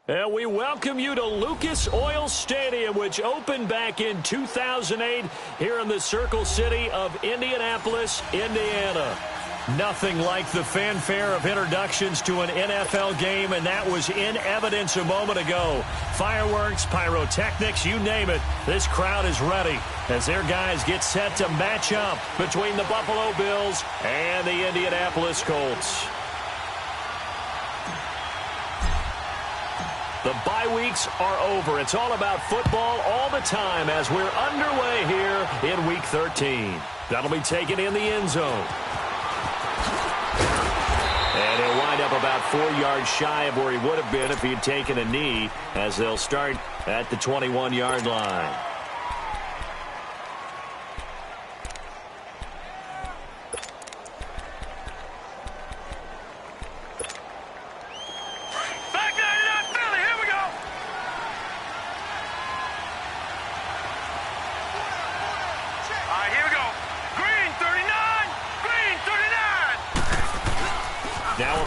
And we welcome you to Lucas Oil Stadium, which opened back in 2008 here in the Circle City of Indianapolis, Indiana. Nothing like the fanfare of introductions to an NFL game, and that was in evidence a moment ago. Fireworks, pyrotechnics, you name it. This crowd is ready as their guys get set to match up between the Buffalo Bills and the Indianapolis Colts. The bye weeks are over. It's all about football all the time as we're underway here in Week 13. That'll be taken in the end zone. And he'll wind up about 4 yards shy of where he would have been if he had taken a knee, as they'll start at the 21-yard line.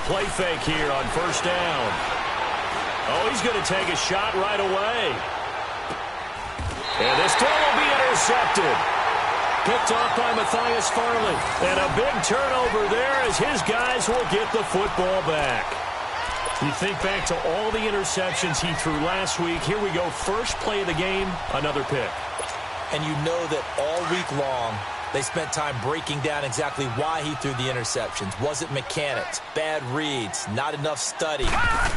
Play fake here on first down. Oh, he's going to take a shot right away. And this throw will be intercepted. Picked off by Matthias Farley. And a big turnover there as his guys will get the football back. You think back to all the interceptions he threw last week. Here we go. First play of the game, another pick. And you know that all week long, they spent time breaking down exactly why he threw the interceptions. Was it mechanics, bad reads, not enough study?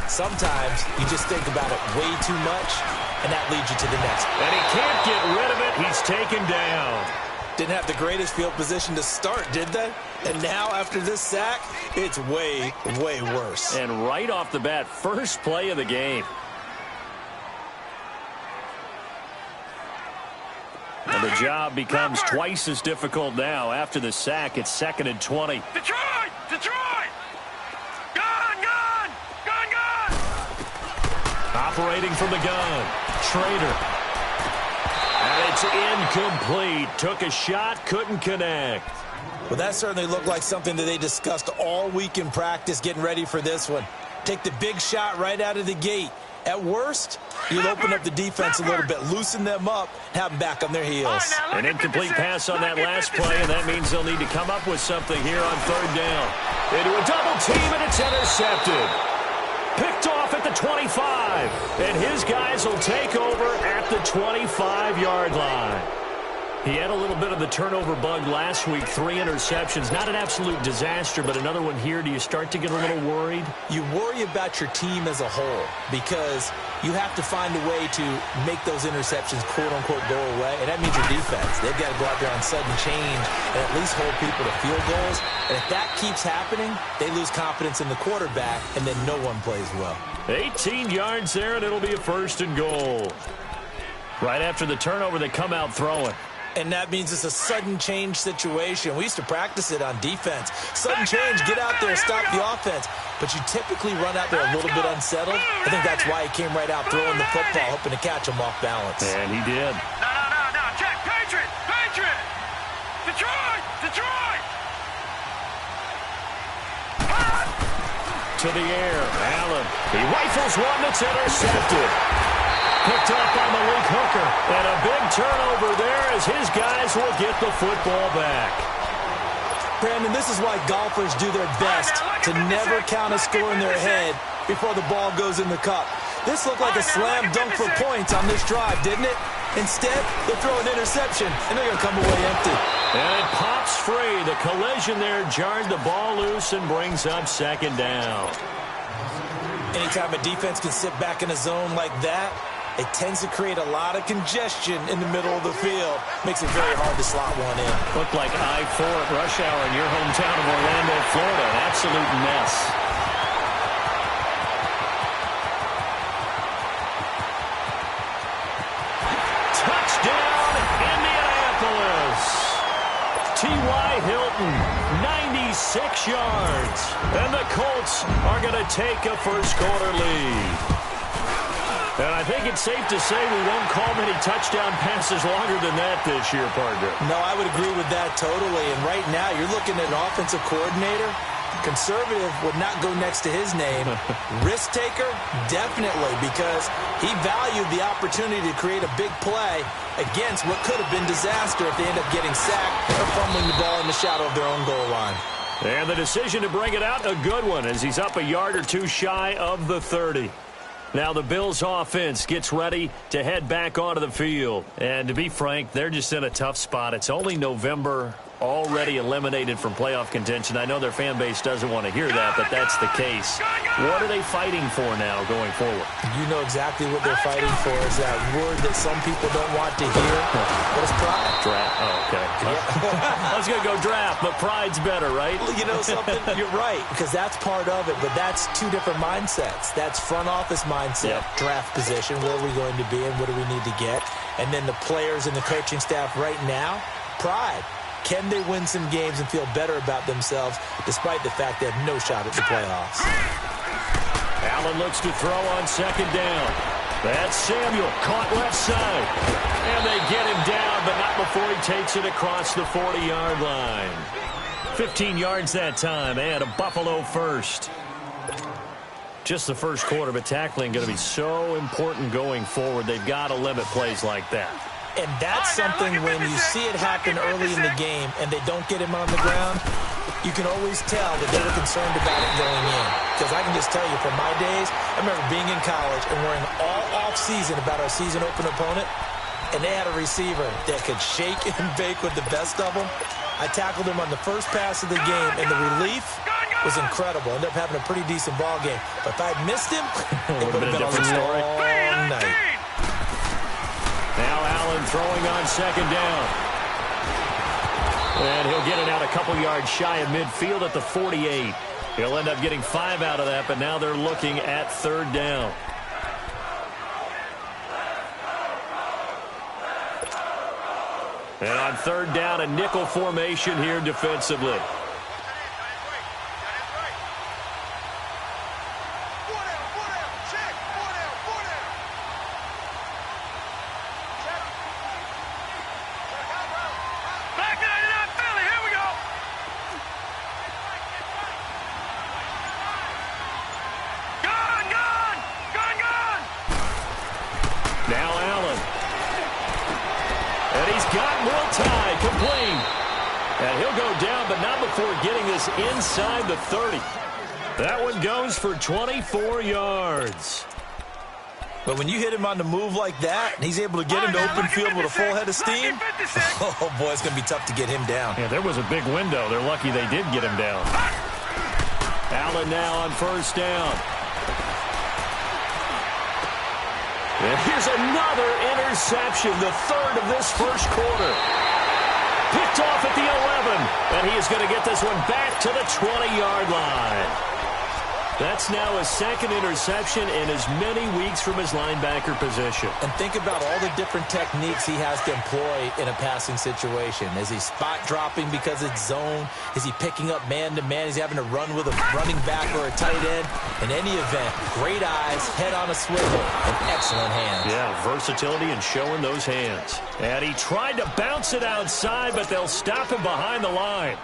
Sometimes you just think about it way too much, and that leads you to the next. And he can't get rid of it. He's taken down. Didn't have the greatest field position to start, did they? And now after this sack, it's way, way worse. And right off the bat, first play of the game. And the job becomes twice as difficult now. After the sack, it's 2nd and 20. Detroit! Detroit! Gun! Operating from the gun. Schrader. And it's incomplete. Took a shot, couldn't connect. Well, that certainly looked like something that they discussed all week in practice getting ready for this one. Take the big shot right out of the gate. At worst, you'll open up the defense a little bit, loosen them up, have them back on their heels. An incomplete pass on that last play, and that means they'll need to come up with something here on third down. Into a double team, and it's intercepted. Picked off at the 25, and his guys will take over at the 25-yard line. He had a little bit of the turnover bug last week, 3 interceptions. Not an absolute disaster, but another one here. Do you start to get a little worried? You worry about your team as a whole because you have to find a way to make those interceptions, quote-unquote, go away, and that means your defense. They've got to go out there on sudden change and at least hold people to field goals. And if that keeps happening, they lose confidence in the quarterback, and then no one plays well. 18 yards there, and it'll be a 1st and goal. Right after the turnover, they come out throwing. And that means it's a sudden change situation. We used to practice it on defense. Sudden change, get out there, stop the offense. But you typically run out there a little bit unsettled. I think that's why he came right out throwing the football, hoping to catch him off balance. And he did. No. Check. Patriot. Detroit. To the air. Allen. He rifles one that's intercepted. Picked up by Malik Hooker. And a big turnover there as his guys will get the football back. Brandon, this is why golfers do their best to never count a score in their head before the ball goes in the cup. This looked like a slam dunk for points on this drive, didn't it? Instead, they throw an interception, and they're going to come away empty. And it pops free. The collision there jarred the ball loose and brings up 2nd down. Anytime a defense can sit back in a zone like that, it tends to create a lot of congestion in the middle of the field. Makes it very hard to slot one in. Looked like I-4 at rush hour in your hometown of Orlando, Florida. An absolute mess. Touchdown, Indianapolis. T.Y. Hilton, 96 yards. And the Colts are going to take a first-quarter lead. And I think it's safe to say we won't call many touchdown passes longer than that this year, partner. No, I would agree with that totally. And right now, you're looking at an offensive coordinator Conservative would not go next to his name. Risk taker, definitely, because he valued the opportunity to create a big play against what could have been disaster if they end up getting sacked or fumbling the ball in the shadow of their own goal line. And the decision to bring it out, a good one, as he's up a yard or two shy of the 30. Now the Bills offense gets ready to head back onto the field. And to be frank, they're just in a tough spot. It's only November, already eliminated from playoff contention. I know their fan base doesn't want to hear that, but that's the case. What are they fighting for now going forward? You know exactly what they're fighting for. Is that word that some people don't want to hear, but it's pride. Draft. Oh, okay. I was going to go draft, but pride's better, right? You know something? You're right, because that's part of it, but that's two different mindsets. That's front office mindset, draft position, where are we going to be and what do we need to get? And then the players and the coaching staff right now, pride. Can they win some games and feel better about themselves despite the fact they have no shot at the playoffs? Allen looks to throw on second down. That's Samuel, caught left side. And they get him down, but not before he takes it across the 40-yard line. 15 yards that time, and a Buffalo first. Just the first quarter, but tackling going to be so important going forward. They've got to limit plays like that. And that's something when you see it happen early in the game and they don't get him on the ground, you can always tell that they were concerned about it going in. Because I can just tell you from my days, I remember being in college and worrying all off-season about our season-open opponent, and they had a receiver that could shake and bake with the best of them. I tackled him on the first pass of the game, and the relief was incredible. Ended up having a pretty decent ball game. But if I had missed him, it would have been a long night. Now Allen throwing on second down. And he'll get it out a couple yards shy of midfield at the 48. He'll end up getting 5 out of that, but now they're looking at third down. And on third down, a nickel formation here defensively. Inside the 30. That one goes for 24 yards. But when you hit him on the move like that, and he's able to get into open field with a full head of steam, oh, boy, it's going to be tough to get him down. Yeah, there was a big window. They're lucky they did get him down. Allen now on first down. And here's another interception, the third of this first quarter. Picked off at the 11, and he is going to get this one back to the 20-yard line. That's now his second interception in as many weeks from his linebacker position. And think about all the different techniques he has to employ in a passing situation. Is he spot dropping because it's zone? Is he picking up man-to-man? Is he having to run with a running back or a tight end? In any event, great eyes, head on a swivel, and excellent hands. Yeah, versatility and showing those hands. And he tried to bounce it outside, but they'll stop him behind the line.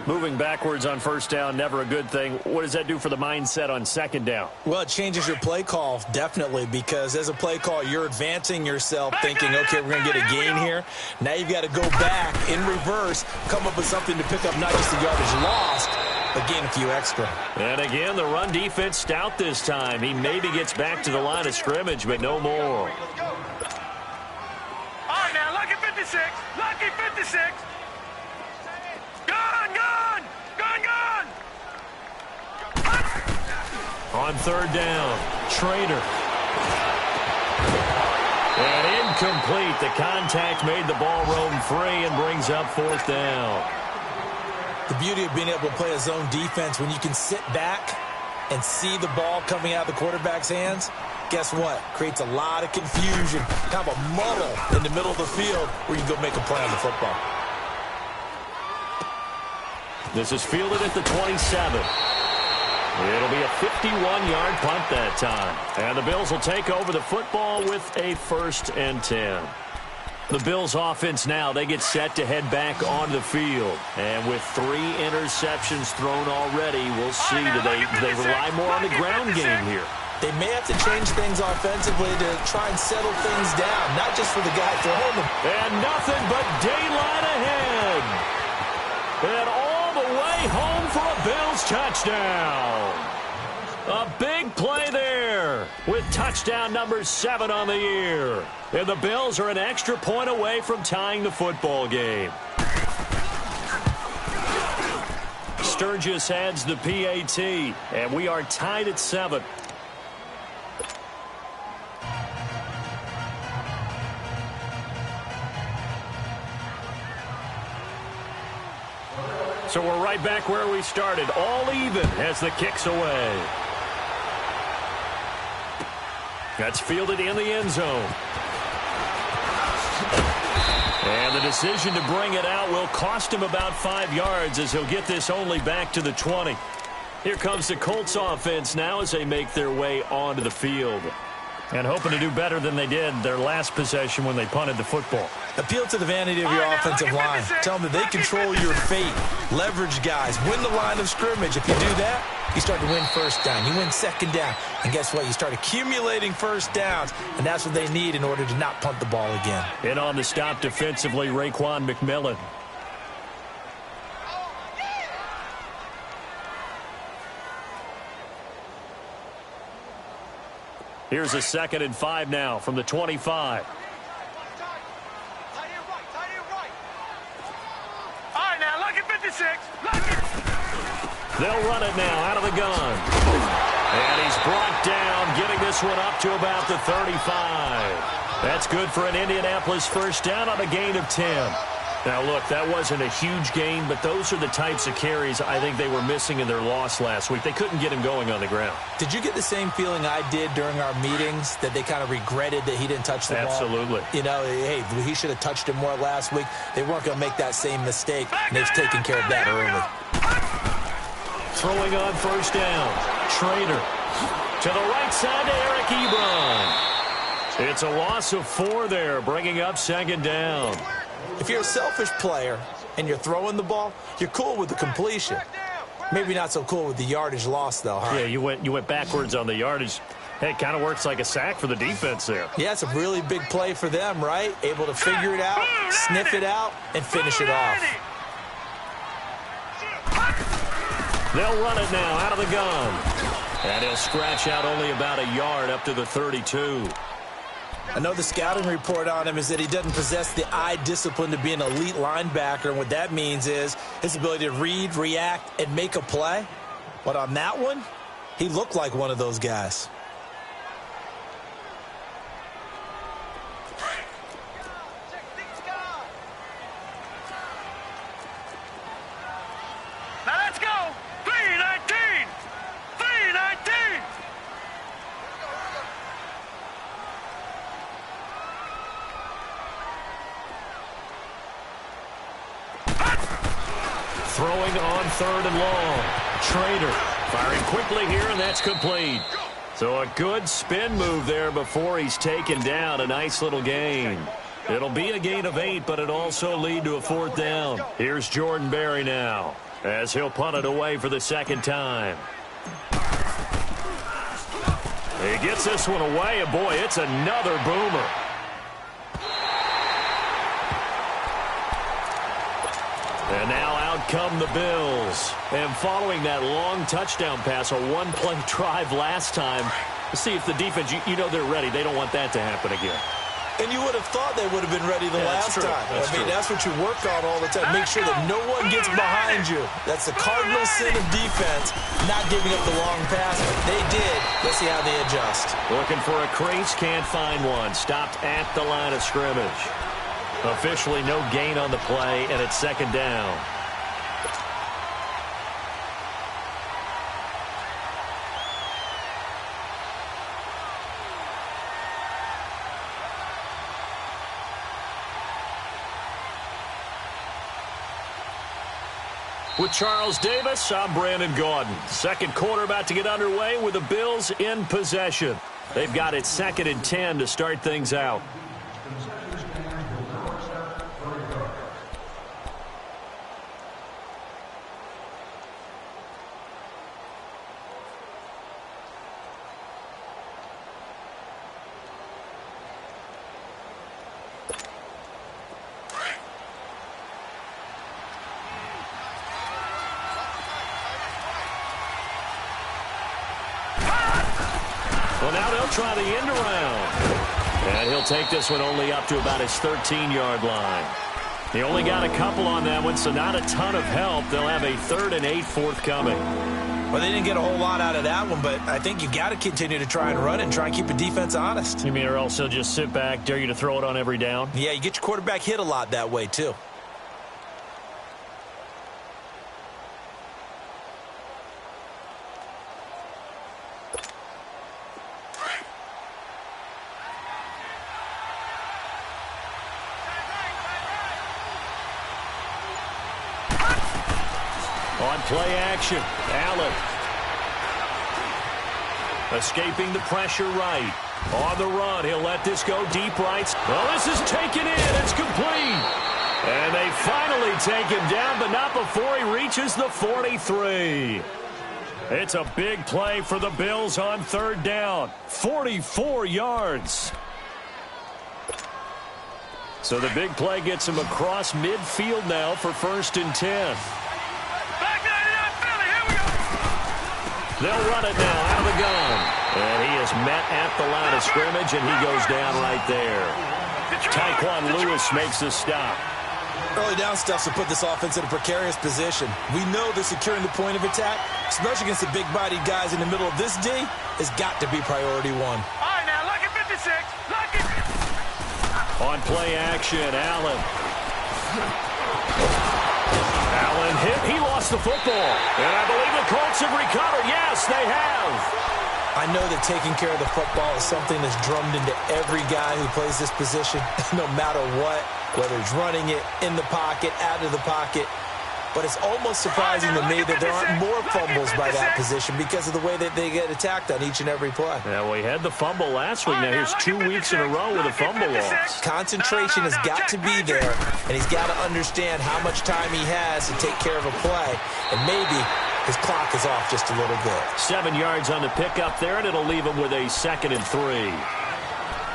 Moving backwards on first down, never a good thing. What does that do for the mindset on second down? Well, it changes your play call, definitely, because as a play call, you're advancing yourself thinking, okay, we're going to get a gain here. Now you've got to go back in reverse, come up with something to pick up not just the yardage lost, but gain a few extra. And again, the run defense stout this time. He maybe gets back to the line of scrimmage, but no more. All right, now, lucky 56. Lucky 56. On third down, Trader. And incomplete. The contact made the ball roam free and brings up fourth down. The beauty of being able to play a zone defense, when you can sit back and see the ball coming out of the quarterback's hands, guess what? Creates a lot of confusion, kind of a muddle in the middle of the field where you can go make a play on the football. This is fielded at the 27. It'll be a 51-yard punt that time. And the Bills will take over the football with a 1st and 10. The Bills offense now, they get set to head back onto the field. And with 3 interceptions thrown already, we'll see, do they rely more on the ground game here? They may have to change things offensively to try and settle things down, not just for the guy throwing them. And nothing but daylight ahead. And all the way home for a Bills touchdown. A big play there with touchdown number 7 on the year. And the Bills are an extra point away from tying the football game. Sturgis adds the PAT, and we are tied at 7. So we're right back where we started, all even as the kick's away. That's fielded in the end zone. And the decision to bring it out will cost him about 5 yards as he'll get this only back to the 20. Here comes the Colts offense now as they make their way onto the field. And hoping to do better than they did their last possession when they punted the football. Appeal to the vanity of your offensive line. Tell them that they control your fate. Leverage guys. Win the line of scrimmage. If you do that, you start to win first down. You win second down. And guess what? You start accumulating first downs. And that's what they need in order to not punt the ball again. In on the stop defensively, Raekwon McMillan. Here's a 2nd and 5 now from the 25. All right, now, look at 56. Look at... They'll run it now out of the gun. And he's brought down, getting this one up to about the 35. That's good for an Indianapolis first down on a gain of 10. Now, look, that wasn't a huge gain, but those are the types of carries I think they were missing in their loss last week. They couldn't get him going on the ground. Did you get the same feeling I did during our meetings, that they kind of regretted that he didn't touch the ball? Absolutely. You know, hey, he should have touched it more last week. They weren't going to make that same mistake, and they've taken care of that early. Throwing on first down. Trader to the right side to Eric Ebron. It's a loss of 4 there, bringing up 2nd down. If you're a selfish player and you're throwing the ball, you're cool with the completion. Maybe not so cool with the yardage loss, though, huh? Yeah, you went backwards on the yardage. Hey, it kind of works like a sack for the defense there. Yeah, it's a really big play for them, right? Able to figure it out, sniff it out, and finish it off. They'll run it now out of the gun. And he'll scratch out only about a yard up to the 32. I know the scouting report on him is that he doesn't possess the eye discipline to be an elite linebacker. And what that means is his ability to read, react, and make a play. But on that one, he looked like one of those guys. Now let's go. 3-19. 3-19. Throwing on 3rd and long. Trader firing quickly here, and that's complete. So a good spin move there before he's taken down. A nice little gain. It'll be a gain of 8, but it also lead to a 4th down. Here's Jordan Berry now as he'll punt it away for the 2nd time. He gets this one away, and boy, it's another boomer. And now out come the Bills. And following that long touchdown pass, a one-play drive last time, see if the defense, you know they're ready. They don't want that to happen again. And you would have thought they would have been ready the last time. That's what you work on all the time. Make sure that no one gets behind you. That's the cardinal sin of defense, not giving up the long pass. They did. Let's see how they adjust. Looking for a crease, can't find one. Stopped at the line of scrimmage. Officially no gain on the play, and it's 2nd down. With Charles Davis, I'm Brandon Gaudin. 2nd quarter about to get underway with the Bills in possession. They've got it 2nd and 10 to start things out. Well, now they'll try the end around. And he'll take this one only up to about his 13-yard line. He only got a couple on that one, so not a ton of help. They'll have a 3rd and 8 forthcoming. Well, they didn't get a whole lot out of that one, but I think you got to continue to try and run and try and keep the defense honest. You mean or else he'll just sit back, dare you to throw it on every down? Yeah, you get your quarterback hit a lot that way, too. On play action, Allen. Escaping the pressure right. On the run, he'll let this go deep right. Well, this is taken in. It's complete. And they finally take him down, but not before he reaches the 43. It's a big play for the Bills on 3rd down. 44 yards. So the big play gets him across midfield now for 1st and 10. They'll run it now out of the gun. And he is met at the line of scrimmage, and he goes down right there. Tyquan Lewis makes the stop. Early down stuff to put this offense in a precarious position. We know that securing the point of attack, especially against the big-bodied guys in the middle of this D, has got to be priority 1. All right, now, look at 56. Look at... On play action, Allen. Allen hit. He lost the football. And I believe the Colts have recovered. Yes, they have. I know that taking care of the football is something that's drummed into every guy who plays this position, no matter what, whether he's running it, in the pocket, out of the pocket. But it's almost surprising to me that there aren't more fumbles by that position because of the way that they get attacked on each and every play. Yeah, well, he had the fumble last week. Now here's 2 weeks in a row with a fumble loss. Concentration has got to be there, and he's got to understand how much time he has to take care of a play. And maybe his clock is off just a little bit. 7 yards on the pickup there, and it'll leave him with a 2nd and 3.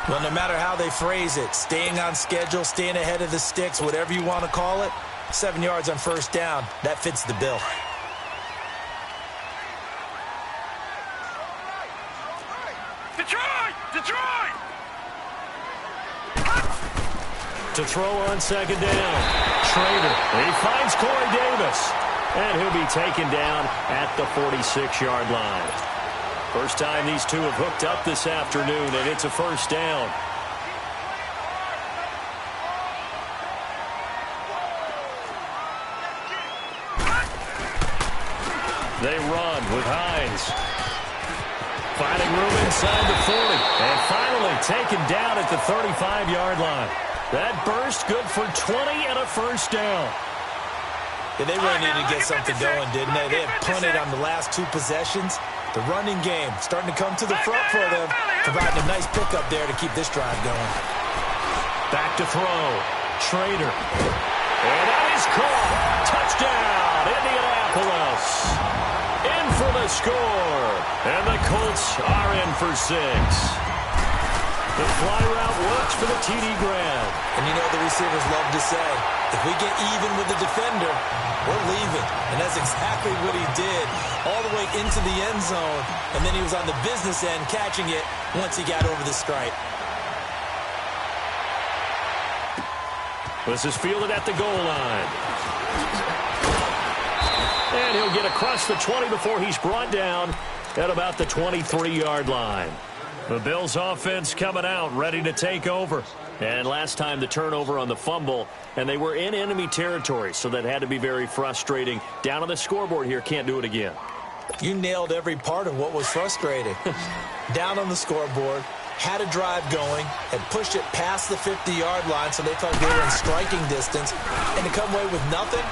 Well, no matter how they phrase it, staying on schedule, staying ahead of the sticks, whatever you want to call it, 7 yards on 1st down, that fits the bill. Detroit! Detroit! To throw on 2nd down. Schrader. He finds Corey Davis. And he'll be taken down at the 46-yard line. First time these two have hooked up this afternoon, and it's a 1st down. They run with Hines. Finding room inside the 40. And finally taken down at the 35-yard line. That burst good for 20 and a 1st down. Yeah, they really needed to get something going, didn't they? They had punted on the last 2 possessions. The running game starting to come to the front for them, providing a nice pickup there to keep this drive going. Back to throw. Schrader. And that is caught. Touchdown, Indianapolis. In for the score. And the Colts are in for 6. The fly route works for the TD grab. And you know the receivers love to say, if we get even with the defender, we're leaving. And that's exactly what he did, all the way into the end zone. And then he was on the business end catching it once he got over the stripe. This is fielded at the goal line. And he'll get across the 20 before he's brought down at about the 23-yard line. The Bills offense coming out, ready to take over. And last time the turnover on the fumble, and they were in enemy territory, so that had to be very frustrating. Down on the scoreboard here, can't do it again. You nailed every part of what was frustrating. Down on the scoreboard, had a drive going, had pushed it past the 50-yard line, so they thought they were in striking distance, and to come away with nothing,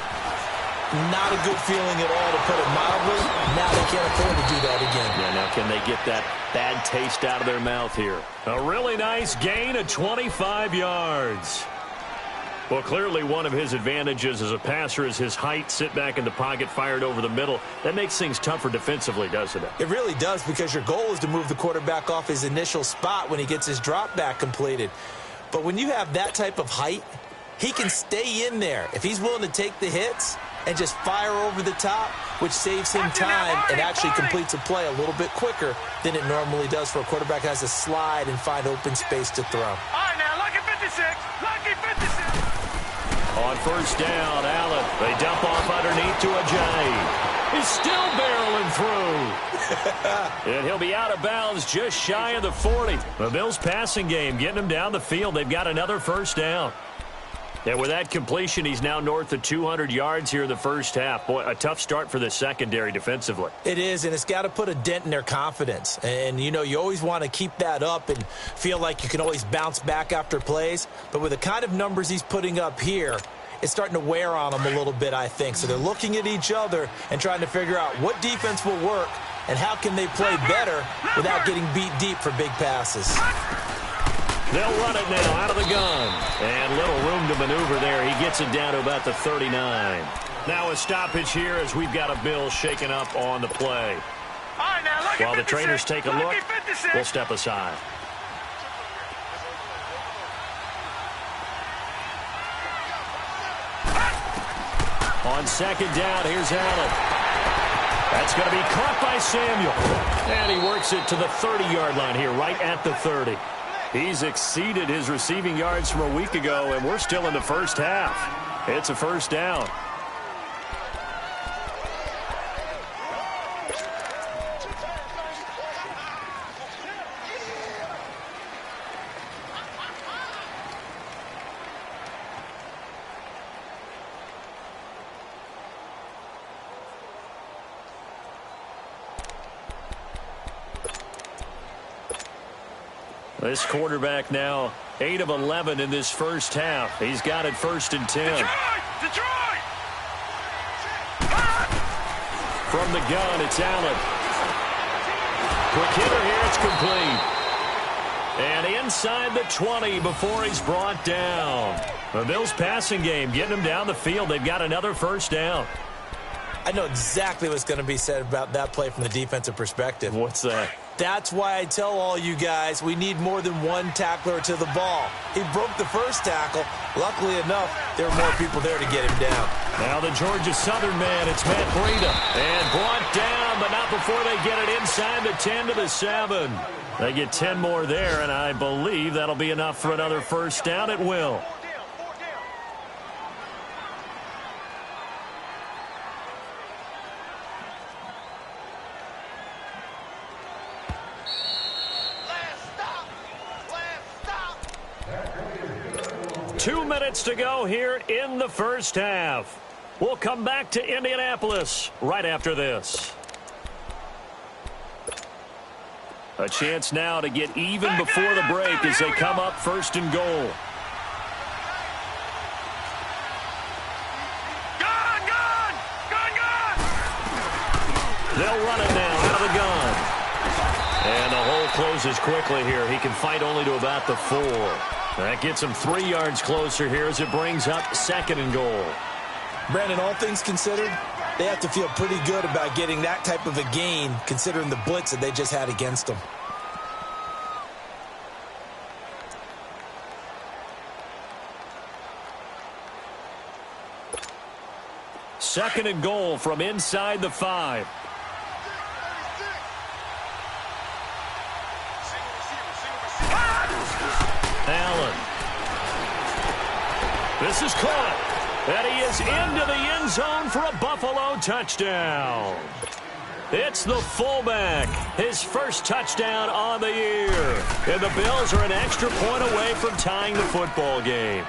not a good feeling at all, to put it mildly. Now they can't afford to do that again. Yeah, now can they get that bad taste out of their mouth here? A really nice gain of 25 yards. Well, clearly one of his advantages as a passer is his height. Sit back in the pocket, fired over the middle. That makes things tougher defensively, doesn't it? It really does, because your goal is to move the quarterback off his initial spot when he gets his drop back completed. But when you have that type of height, he can stay in there. If he's willing to take the hits, and just fire over the top, which saves him time and actually completes a play a little bit quicker than it normally does for a quarterback who has to slide and find open space to throw. All right, now, lucky 56. Lucky 56. On first down, Allen. They dump off underneath to Ajayi. He's still barreling through. And he'll be out of bounds just shy of the 40. The Bills' passing game getting him down the field. They've got another first down. And with that completion, he's now north of 200 yards here in the first half. Boy, a tough start for the secondary defensively. It is, and it's got to put a dent in their confidence. And, you know, you always want to keep that up and feel like you can always bounce back after plays. But with the kind of numbers he's putting up here, it's starting to wear on them a little bit, I think. So they're looking at each other and trying to figure out what defense will work and how can they play better without getting beat deep for big passes. They'll run it now out of the gun. And little room to maneuver there. He gets it down to about the 39. Now a stoppage here as we've got a Bill shaking up on the play. All right, now, lucky While the 56. trainers take a look, Lucky 56. we'll step aside. On second down, here's Allen. That's going to be caught by Samuel. And he works it to the 30-yard line here, right at the 30. He's exceeded his receiving yards from a week ago, and we're still in the first half. It's a first down. This quarterback now 8 of 11 in this first half. He's got it first and 10. Detroit! From the gun, it's Allen. Quick hitter here, it's complete. And inside the 20 before he's brought down. The Bills' passing game getting him down the field. They've got another first down. I know exactly what's going to be said about that play from the defensive perspective. What's that? That's why I tell all you guys we need more than one tackler to the ball. He broke the first tackle. Luckily enough, there were more people there to get him down. Now the Georgia Southern man, it's Matt Breida. And brought down, but not before they get it inside the 10 to the 7. They get 10 more there, and I believe that'll be enough for another first down. It will. Two minutes to go here in the first half. We'll come back to Indianapolis right after this. A chance now to get even before the break as they come up first and goal. They'll run it now out of the gun. And the hole closes quickly here. He can fight only to about the 4. That gets him 3 yards closer here as it brings up second and goal. Brandon, all things considered, they have to feel pretty good about getting that type of a gain considering the blitz that they just had against them. Second and goal from inside the 5. Allen. This is caught. And he is into the end zone for a Buffalo touchdown. It's the fullback. His first touchdown on the year. And the Bills are an extra point away from tying the football game.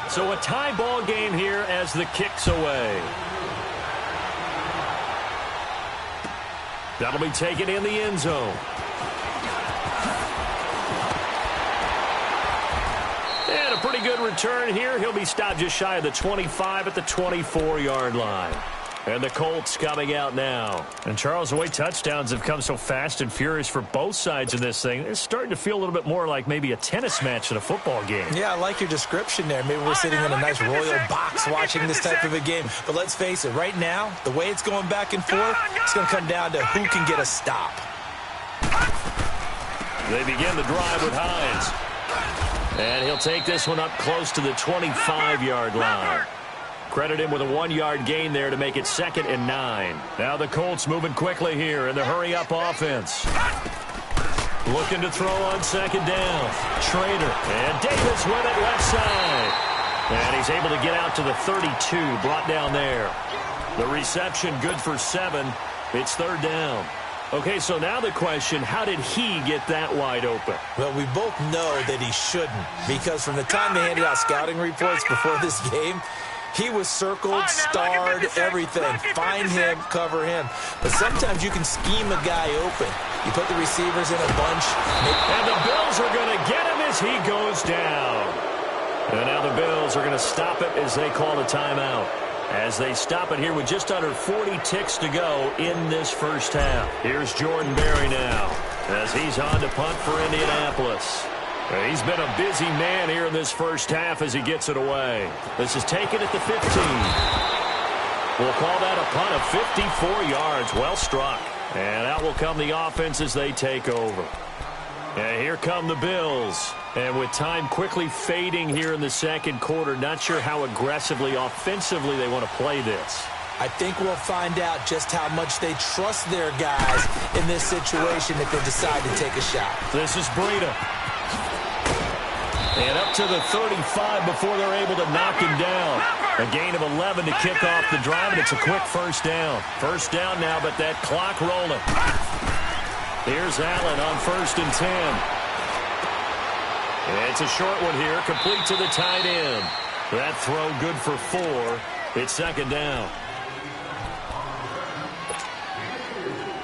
So a tie ball game here as the kick's away. That'll be taken in the end zone. And a pretty good return here. He'll be stopped just shy of the 25 at the 24-yard line. And the Colts coming out now. And Charles, the way touchdowns have come so fast and furious for both sides in this thing, it's starting to feel a little bit more like maybe a tennis match than a football game. Yeah, I like your description there. Maybe we're sitting in a nice royal box watching this type of a game. But let's face it, right now, the way it's going back and forth, it's going to come down to who can get a stop. They begin the drive with Hines. And he'll take this one up close to the 25-yard line. Credit him with a 1-yard gain there to make it 2nd and 9. Now the Colts moving quickly here in the hurry-up offense. Looking to throw on 2nd down. Schrader. And Davis with it left side. And he's able to get out to the 32, brought down there. The reception good for 7. It's 3rd down. Okay, so now the question, how did he get that wide open? Well, we both know that he shouldn't, because from the time they handed out scouting reports before this game, he was circled, starred, everything. Find him, cover him. But sometimes you can scheme a guy open. You put the receivers in a bunch. And the Bills are going to get him as he goes down. And now the Bills are going to stop it as they call a timeout. As they stop it here with just under 40 ticks to go in this first half. Here's Jordan Berry now as he's on to punt for Indianapolis. He's been a busy man here in this first half as he gets it away. This is taken at the 15. We'll call that a punt of 54 yards. Well struck. And out will come the offense as they take over. And here come the Bills. And with time quickly fading here in the second quarter, not sure how aggressively, offensively they want to play this. I think we'll find out just how much they trust their guys in this situation if they decide to take a shot. This is Breida. And up to the 35 before they're able to knock him down. A gain of 11 to kick off the drive, and it's a quick first down. First down now, but that clock rolling. Here's Allen on 1st and 10. It's a short one here, complete to the tight end. That throw good for 4. It's 2nd down.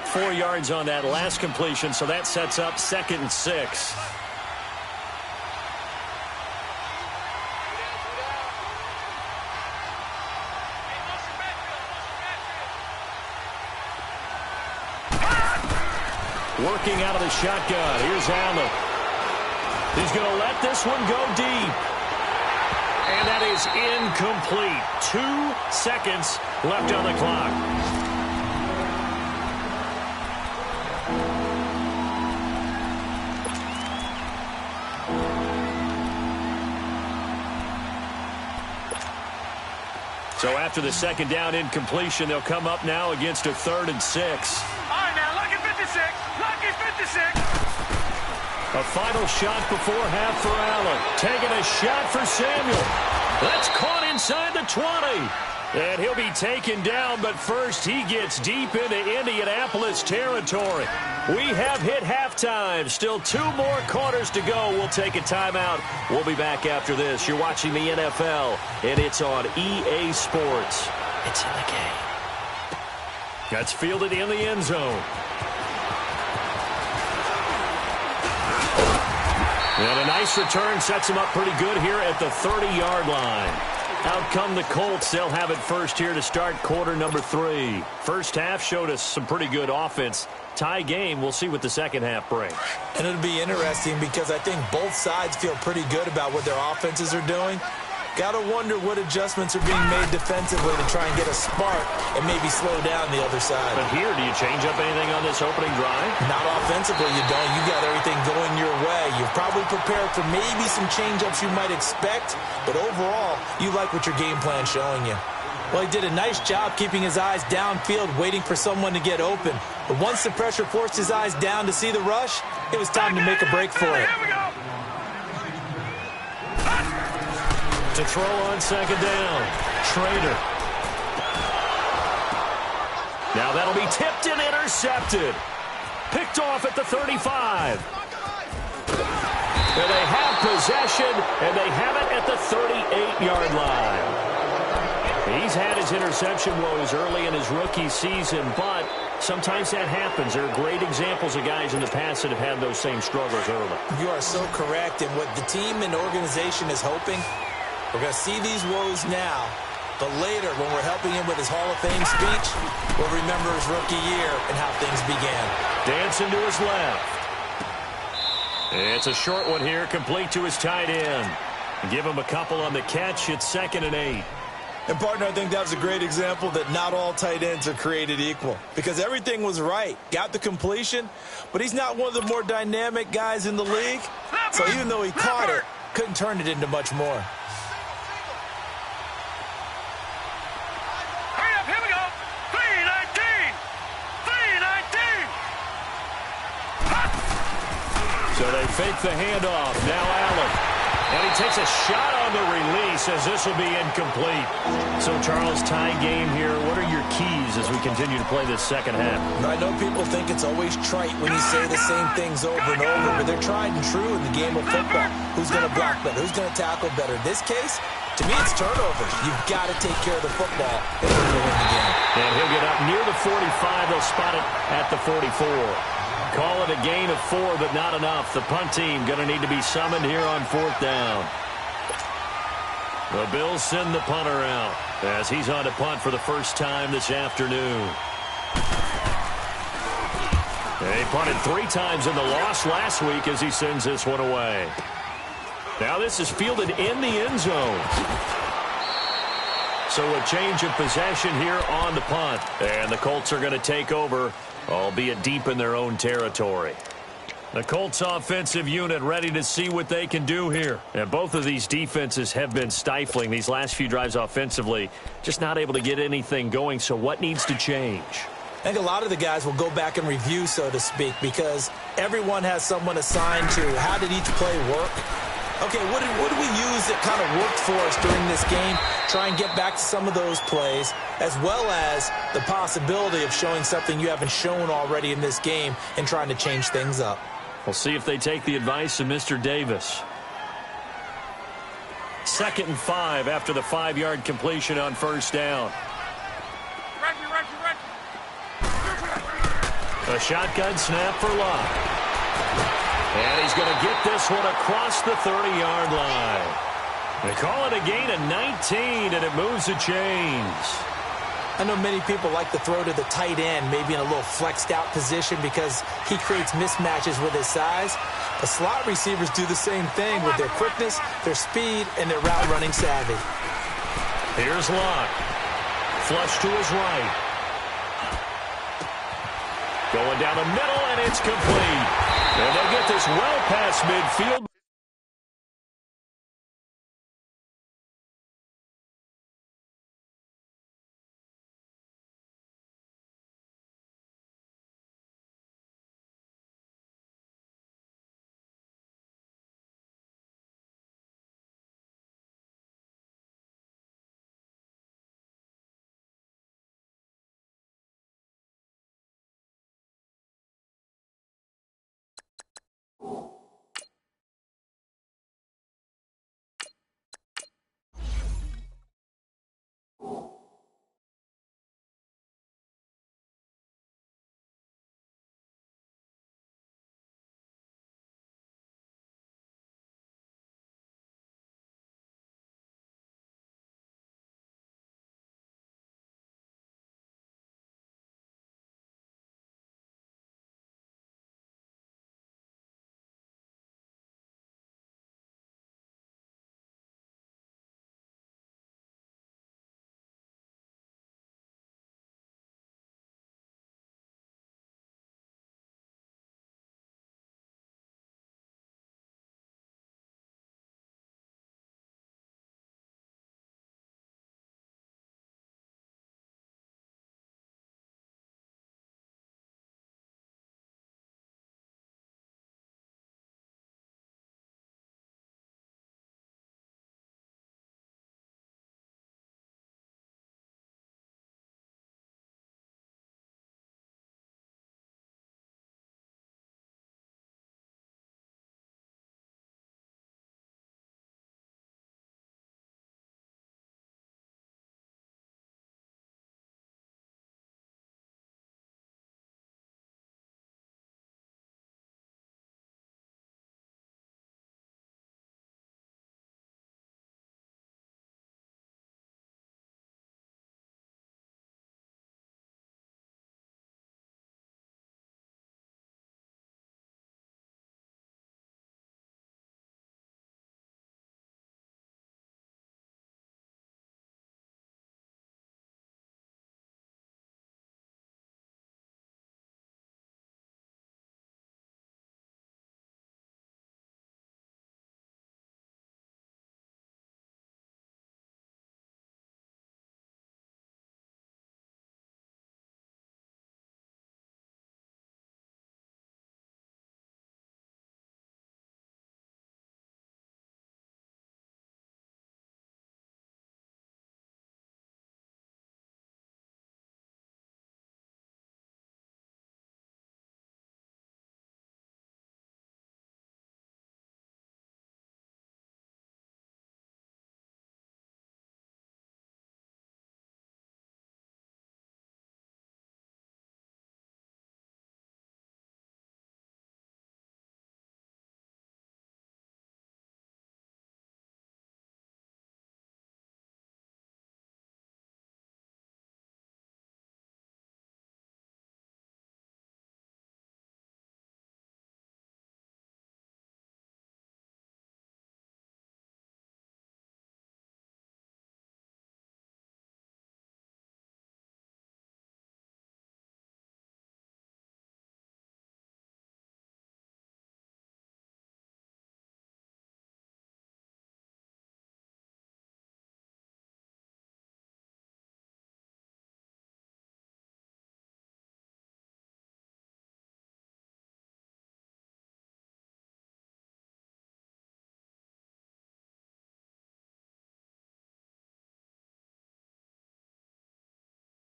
4 yards on that last completion, so that sets up 2nd and 6. Working out of the shotgun. Here's Allen. He's going to let this one go deep. And that is incomplete. 2 seconds left on the clock. So after the 2nd down incompletion, they'll come up now against a 3rd and 6. All right, now, lucky 56. Lucky 56. A final shot before half for Allen. Taking a shot for Samuel. That's caught inside the 20. And he'll be taken down, but first he gets deep into Indianapolis territory. We have hit halftime. Still 2 more quarters to go. We'll take a timeout. We'll be back after this. You're watching the NFL, and it's on EA Sports. It's in the game. That's fielded in the end zone. And a nice return sets him up pretty good here at the 30-yard line. Out come the Colts. They'll have it first here to start quarter number 3. First half showed us some pretty good offense. Tie game. We'll see what the second half brings. And it'll be interesting because I think both sides feel pretty good about what their offenses are doing. Got to wonder what adjustments are being made defensively to try and get a spark and maybe slow down the other side. But here, do you change up anything on this opening drive? Not offensively, you don't. You got everything going your way. You've probably prepared for maybe some change-ups you might expect, but overall, you like what your game plan's showing you. Well, he did a nice job keeping his eyes downfield, waiting for someone to get open. But once the pressure forced his eyes down to see the rush, it was time to make a break for it. Here we go. To throw on 2nd down. Schrader. Now that'll be tipped and intercepted. Picked off at the 35. And they have possession, and they have it at the 38-yard line. He's had his interception woes early in his rookie season, but sometimes that happens. There are great examples of guys in the past that have had those same struggles early. You are so correct, and what the team and organization is hoping, we're going to see these woes now, but later when we're helping him with his Hall of Fame speech, we'll remember his rookie year and how things began. Dancing to his left. It's a short one here, complete to his tight end. Give him a couple on the catch. It's 2nd and 8. And, partner, I think that was a great example that not all tight ends are created equal because everything was right. Got the completion, but he's not one of the more dynamic guys in the league. So even though he caught it, couldn't turn it into much more. Hurry up, here we go. 319. 319. So they fake the handoff. Now Allen. And he takes a shot on the release as this will be incomplete. So, Charles, tie game here. What are your keys as we continue to play this second half? I know people think it's always trite when you say the same things over and over, but they're tried and true in the game of football. Who's going to block better? Who's going to tackle better? In this case, to me, it's turnovers. You've got to take care of the football in order to win the game. And he'll get up near the 45. They'll spot it at the 44. Call it a gain of 4, but not enough. The punt team going to need to be summoned here on 4th down. The Bills send the punter out as he's on to punt for the first time this afternoon. They punted 3 times in the loss last week as he sends this one away. Now this is fielded in the end zone. So a change of possession here on the punt. And the Colts are going to take over, albeit deep in their own territory. The Colts offensive unit ready to see what they can do here. And both of these defenses have been stifling these last few drives offensively. Just not able to get anything going. So what needs to change? I think a lot of the guys will go back and review, so to speak, because everyone has someone assigned to how did each play work. Okay, what did we use that kind of worked for us during this game? Try and get back to some of those plays, as well as the possibility of showing something you haven't shown already in this game and trying to change things up. We'll see if they take the advice of Mr. Davis. 2nd and 5 after the 5-yard completion on 1st down. A shotgun snap for Locke. And he's going to get this one across the 30-yard line. They call it a gain of 19, and it moves the chains. I know many people like to throw to the tight end, maybe in a little flexed out position because he creates mismatches with his size. The slot receivers do the same thing with their quickness, their speed, and their route running savvy. Here's Locke. Flush to his right. Going down the middle, and it's complete. And they'll get this well past midfield.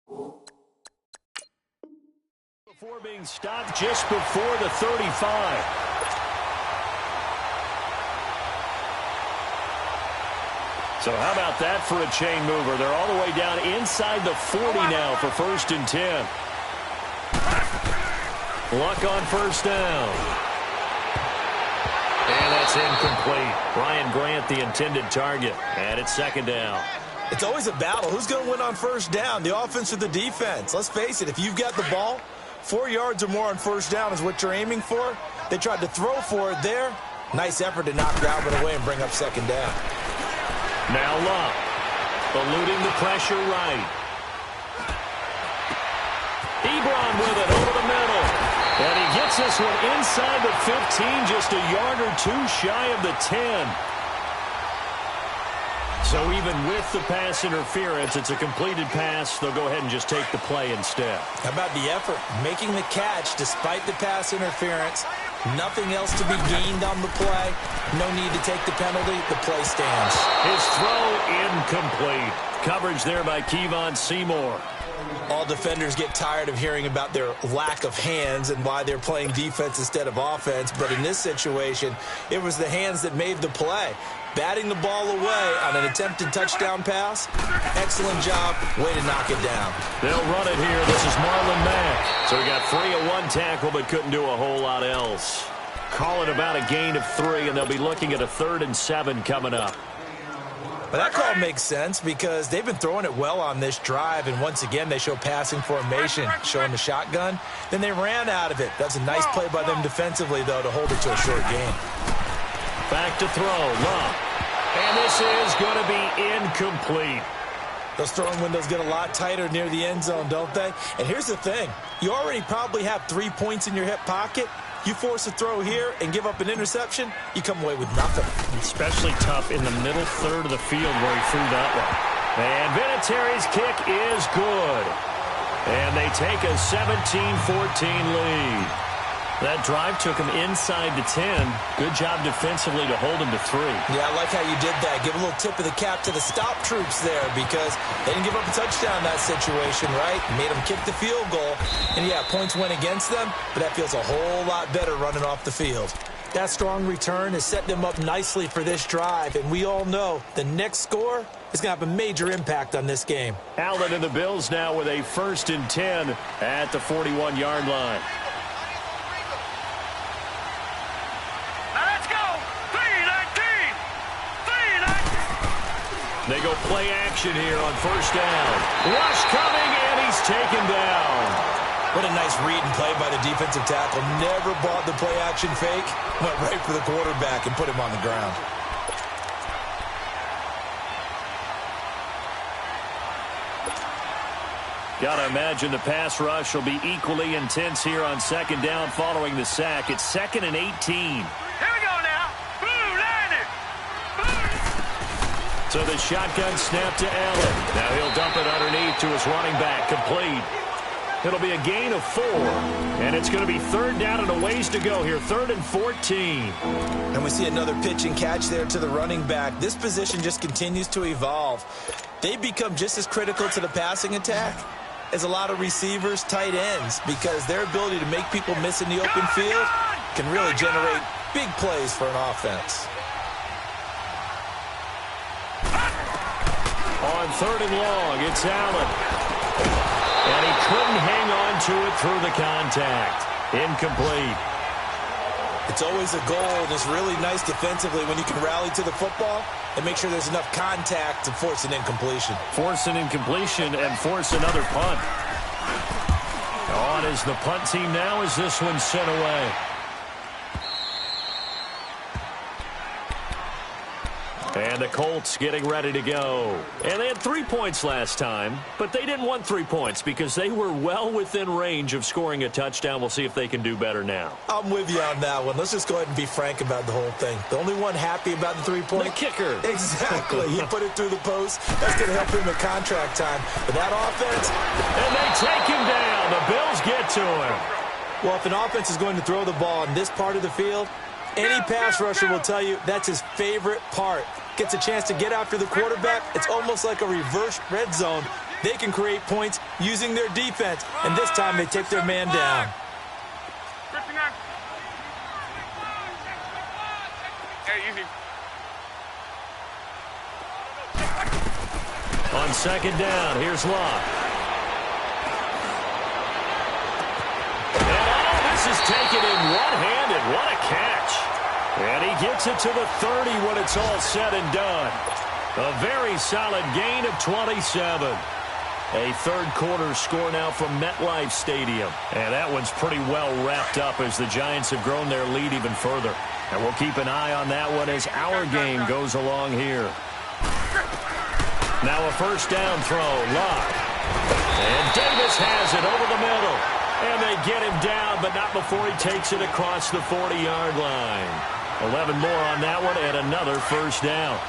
Before being stopped just before the 35. So how about that for a chain mover? They're all the way down inside the 40 now for 1st and 10. Luck on 1st down. And that's incomplete. Brian Grant, the intended target. And it's 2nd down. It's always a battle. Who's going to win on 1st down, the offense or the defense? Let's face it, if you've got the ball, 4 yards or more on 1st down is what you're aiming for. They tried to throw for it there. Nice effort to knock Dalvin away and bring up 2nd down. Now Luck, eluding the pressure right. Ebron with it over the middle. And he gets this one inside the 15, just a yard or two shy of the 10. So even with the pass interference, it's a completed pass. They'll go ahead and just take the play instead. How about the effort? Making the catch despite the pass interference. Nothing else to be gained on the play. No need to take the penalty. The play stands. His throw incomplete. Coverage there by Kevon Seymour. All defenders get tired of hearing about their lack of hands and why they're playing defense instead of offense. But in this situation, it was the hands that made the play. Batting the ball away on an attempted touchdown pass. Excellent job. Way to knock it down. They'll run it here. This is Marlon Mack. So he got 3 on 1 tackle, but couldn't do a whole lot else. Call it about a gain of 3, and they'll be looking at a 3rd and 7 coming up. Well, that call makes sense because they've been throwing it well on this drive, and once again they show passing formation, showing the shotgun. Then they ran out of it. That's a nice play by them defensively, though, to hold it to a short gain. Back to throw, Luck. And this is going to be incomplete. Those throwing windows get a lot tighter near the end zone, don't they? And here's the thing. You already probably have 3 points in your hip pocket. You force a throw here and give up an interception, you come away with nothing. Especially tough in the middle third of the field where he threw that one. And Vinatieri's kick is good. And they take a 17-14 lead. That drive took him inside the 10. Good job defensively to hold him to 3. Yeah, I like how you did that. Give a little tip of the cap to the stop troops there because they didn't give up a touchdown in that situation, right? Made them kick the field goal. And, yeah, points went against them, but that feels a whole lot better running off the field. That strong return has set them up nicely for this drive, and we all know the next score is going to have a major impact on this game. Allen and the Bills now with a 1st and 10 at the 41-yard line. They go play action here on 1st down. Rush coming, and he's taken down. What a nice read and play by the defensive tackle. Never bought the play action fake. Went right for the quarterback and put him on the ground. Gotta imagine the pass rush will be equally intense here on 2nd down following the sack. It's 2nd and 18. So the shotgun snap to Allen. Now he'll dump it underneath to his running back. Complete. It'll be a gain of 4. And it's going to be 3rd down and a ways to go here. 3rd and 14. And we see another pitch and catch there to the running back. This position just continues to evolve. They become just as critical to the passing attack as a lot of receivers, tight ends, because their ability to make people miss in the open field can really generate big plays for an offense. On 3rd and long, it's Allen. And he couldn't hang on to it through the contact. Incomplete. It's always a goal, and it's really nice defensively when you can rally to the football and make sure there's enough contact to force an incompletion. Force an incompletion and force another punt. On is the punt team now as this one's sent away. And the Colts getting ready to go. And they had 3 points last time, but they didn't want 3 points because they were well within range of scoring a touchdown. We'll see if they can do better now. I'm with you on that one. Let's just go ahead and be frank about the whole thing. The only one happy about the 3-point? The kicker. Exactly. He put it through the post. That's going to help him at contract time. But that offense. And they take him down. The Bills get to him. Well, if an offense is going to throw the ball in this part of the field, any pass rusher will tell you that's his favorite part. Gets a chance to get after the quarterback. It's almost like a reverse red zone They can create points using their defense, and this time they take their man down. 59. Hey, easy. On second down, here's Locke. And all this is taken in one-handed. What a catch. And he gets it to the 30 when it's all said and done. A very solid gain of 27. A third-quarter score now from MetLife Stadium. And that one's pretty well wrapped up as the Giants have grown their lead even further. And we'll keep an eye on that one as our game goes along here. Now a first down throw, Locke. And Davis has it over the middle. And they get him down, but not before he takes it across the 40-yard line. 11 more on that one and another first down.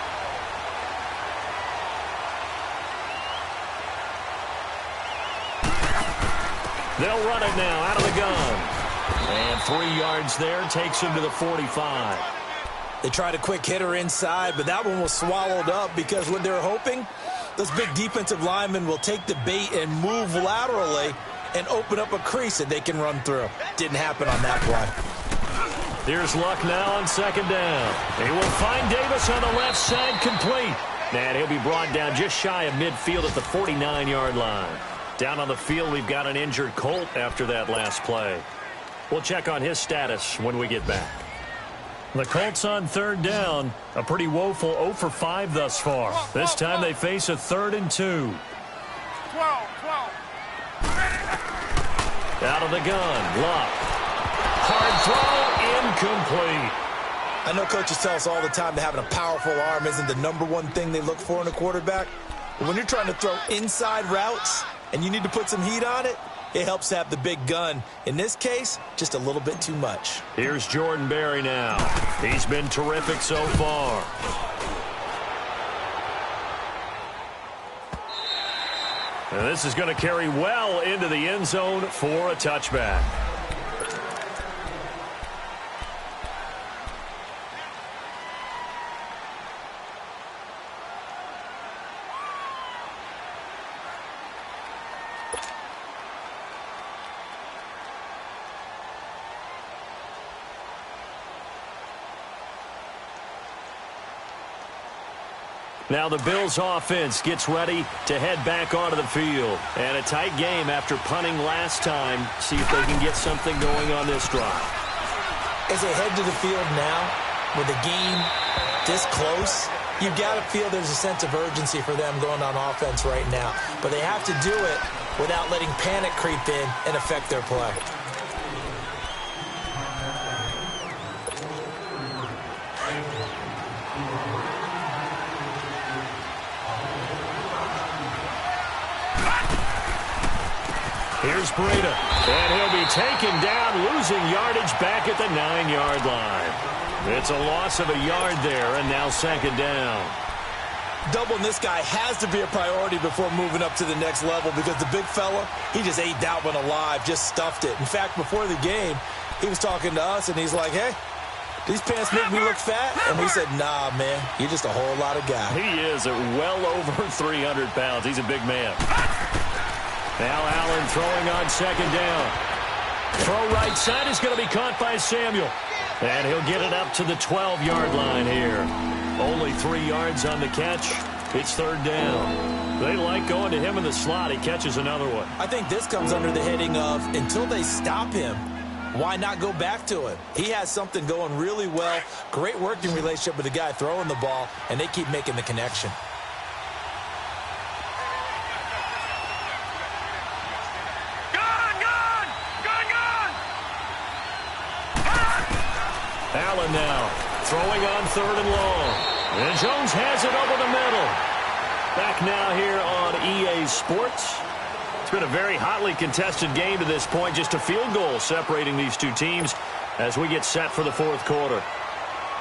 They'll run it now out of the gun. And 3 yards there takes him to the 45. They tried a quick hitter inside, but that one was swallowed up because when they're hoping, those big defensive linemen will take the bait and move laterally and open up a crease that they can run through. Didn't happen on that play. Here's Luck now on second down. He will find Davis on the left side complete. And he'll be brought down just shy of midfield at the 49-yard line. Down on the field, we've got an injured Colt after that last play. We'll check on his status when we get back. The Colts on third down. A pretty woeful 0 for 5 thus far. This time they face a 3rd and 2. 12. Out of the gun, Luck. Hard throw, incomplete. I know coaches tell us all the time that having a powerful arm isn't the #1 thing they look for in a quarterback. But when you're trying to throw inside routes and you need to put some heat on it, it helps to have the big gun. In this case, just a little bit too much. Here's Jordan Berry now. He's been terrific so far. And this is going to carry well into the end zone for a touchback. Now the Bills offense gets ready to head back onto the field. And a tight game after punting last time. See if they can get something going on this drive. As they head to the field now, with the game this close, you've got to feel there's a sense of urgency for them going on offense right now. But they have to do it without letting panic creep in and affect their play. Here's Breida, and he'll be taken down, losing yardage back at the 9-yard line. It's a loss of a yard there, and now second down. Doubling this guy has to be a priority before moving up to the next level because the big fella, he just ate that one alive, just stuffed it. In fact, before the game, he was talking to us, and he's like, hey, these pants make me look fat? And we said, nah, man, you're just a whole lot of guy. He is at well over 300 pounds. He's a big man. Now Allen throwing on second down. Throw right side is going to be caught by Samuel. And he'll get it up to the 12-yard line here. Only 3 yards on the catch. It's third down. They like going to him in the slot. He catches another one. I think this comes under the heading of until they stop him, why not go back to it? He has something going really well. Great working relationship with the guy throwing the ball, and they keep making the connection. Allen now throwing on third and long. And Jones has it over the middle. Back now here on EA Sports. It's been a very hotly contested game to this point. Just a field goal separating these two teams as we get set for the fourth quarter.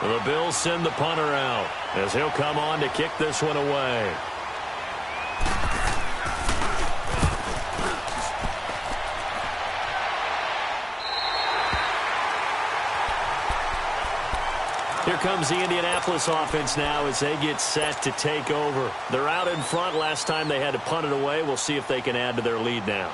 The Bills send the punter out as he'll come on to kick this one away. Here Here comes the Indianapolis offense now as they get set to take over. They're out in front. Last time they had to punt it away. We'll see if they can add to their lead now.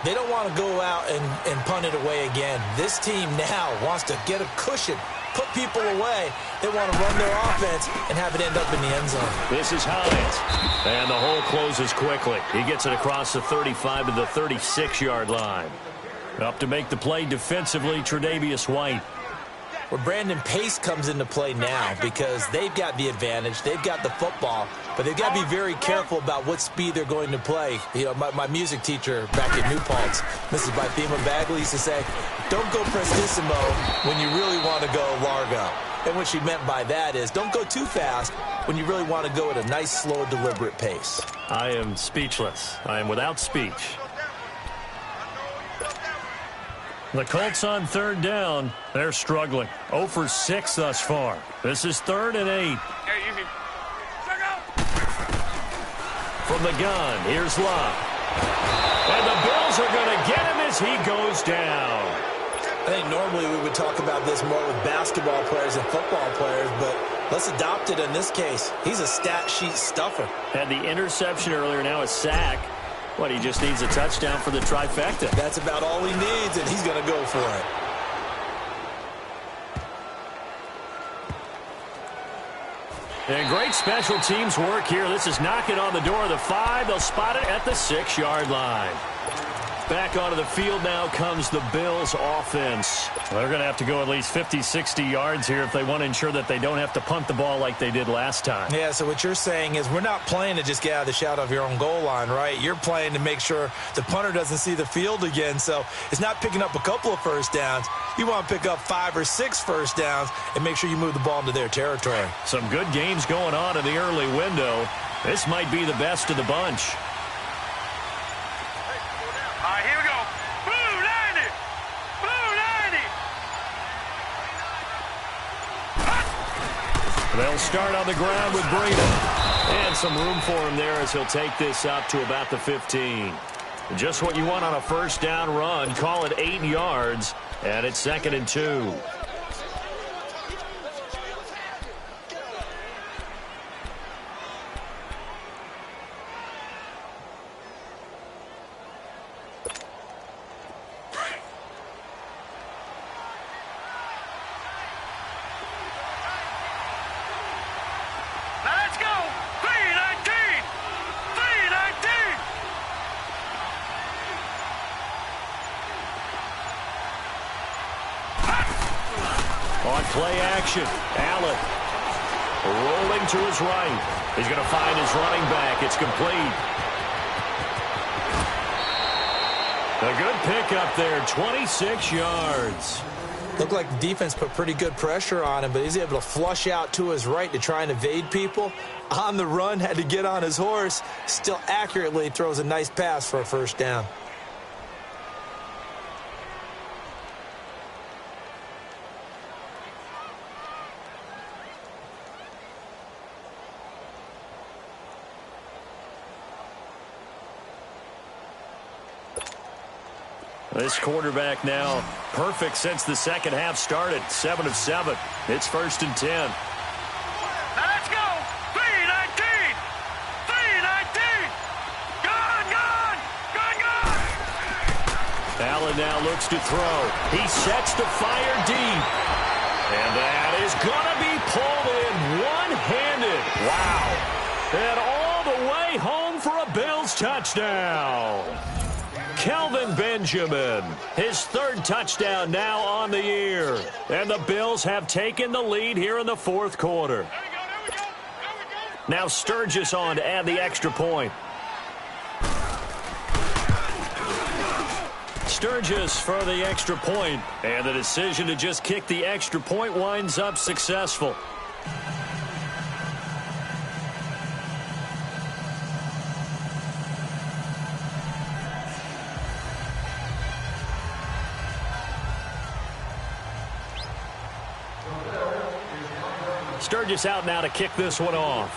They don't want to go out and punt it away again. This team now wants to get a cushion, put people away. They want to run their offense and have it end up in the end zone. This is Hines. And the hole closes quickly. He gets it across the 35 to the 36-yard line. Up to make the play defensively, Tre'Davious White. Where Brandon Pace comes into play now because they've got the advantage. They've got the football, but they've got to be very careful about what speed they're going to play. You know, my music teacher back at New Paltz, Mrs. Bythema Bagley, used to say, don't go prestissimo when you really want to go largo. And what she meant by that is don't go too fast when you really want to go at a nice, slow, deliberate pace. I am speechless. I am without speech. The Colts on third down. They're struggling. 0 for 6 thus far. This is 3rd and 8. From the gun, here's Love. And the Bills are going to get him as he goes down. I think normally we would talk about this more with basketball players and football players, but let's adopt it in this case. He's a stat sheet stuffer. Had the interception earlier, now a sack. What, he just needs a touchdown for the trifecta. That's about all he needs, and he's going to go for it. And great special teams work here. This is knocking on the door of the 5. They'll spot it at the 6-yard line. Back onto the field now comes the Bills offense. They're going to have to go at least 50, 60 yards here if they want to ensure that they don't have to punt the ball like they did last time. Yeah, so what you're saying is we're not playing to just get out of the shadow of your own goal line, right? You're playing to make sure the punter doesn't see the field again. So it's not picking up a couple of first downs. You want to pick up 5 or 6 first downs and make sure you move the ball into their territory. Some good games going on in the early window. This might be the best of the bunch. All right, here we go. Blue 90. Blue 90. They'll start on the ground with Breida. And some room for him there as he'll take this up to about the 15. Just what you want on a first down run. Call it 8 yards. And it's 2nd and 2. Play action. Allen rolling to his right. He's going to find his running back. It's complete. A good pickup there, 26 yards. Looked like the defense put pretty good pressure on him, but he's able to flush out to his right to try and evade people. On the run, had to get on his horse. Still accurately throws a nice pass for a first down. This quarterback now perfect since the second half started. 7 of 7. It's 1st and 10. Now let's go. 319. 319. Gone. Allen now looks to throw. He sets the fire deep. And that is going to be pulled in one-handed. Wow. And all the way home for a Bills touchdown. Kelvin Benjamin, his 3rd touchdown now on the year. And the Bills have taken the lead here in the 4th quarter. Now Sturgis on to add the extra point. Sturgis for the extra point. And the decision to just kick the extra point winds up successful. Sturgis out now to kick this one off.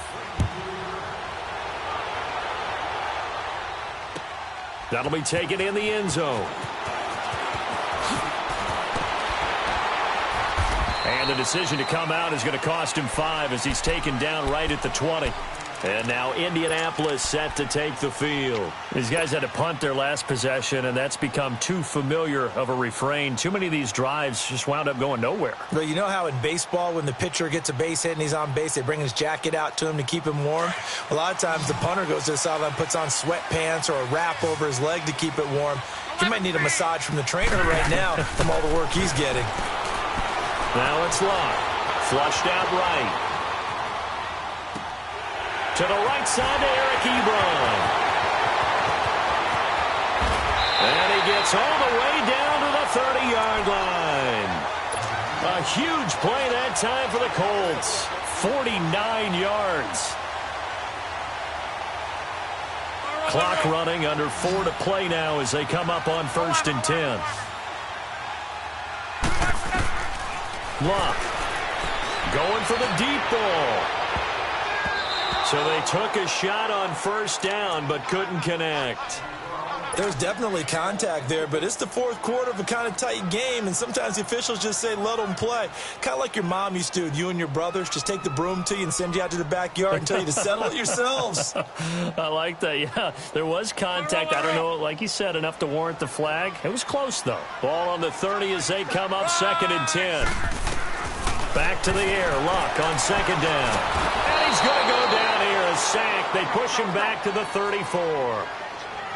That'll be taken in the end zone. And the decision to come out is going to cost him 5 as he's taken down right at the 20. And now Indianapolis set to take the field. These guys had to punt their last possession, and that's become too familiar of a refrain. Too many of these drives just wound up going nowhere. Well, you know how in baseball when the pitcher gets a base hit and he's on base, they bring his jacket out to him to keep him warm? A lot of times the punter goes to the sideline, puts on sweatpants or a wrap over his leg to keep it warm. He might need a massage from the trainer right now from all the work he's getting. Now it's Locke. Flushed out right. To the right side to Eric Ebron. And he gets all the way down to the 30-yard line. A huge play that time for the Colts. 49 yards. Clock running, under 4 to play now as they come up on 1st and 10. Locke going for the deep ball. So they took a shot on 1st down, but couldn't connect. There's definitely contact there, but it's the 4th quarter of a kind of tight game, and sometimes the officials just say, let them play. Kind of like your mom used to with you and your brothers. Just take the broom to you and send you out to the backyard and tell you to settle it yourselves. I like that, yeah. There was contact. I don't know, like you said, enough to warrant the flag. It was close, though. Ball on the 30 as they come up 2nd and 10. Back to the air. Luck on 2nd down. And he's going to go down here. A sack. They push him back to the 34.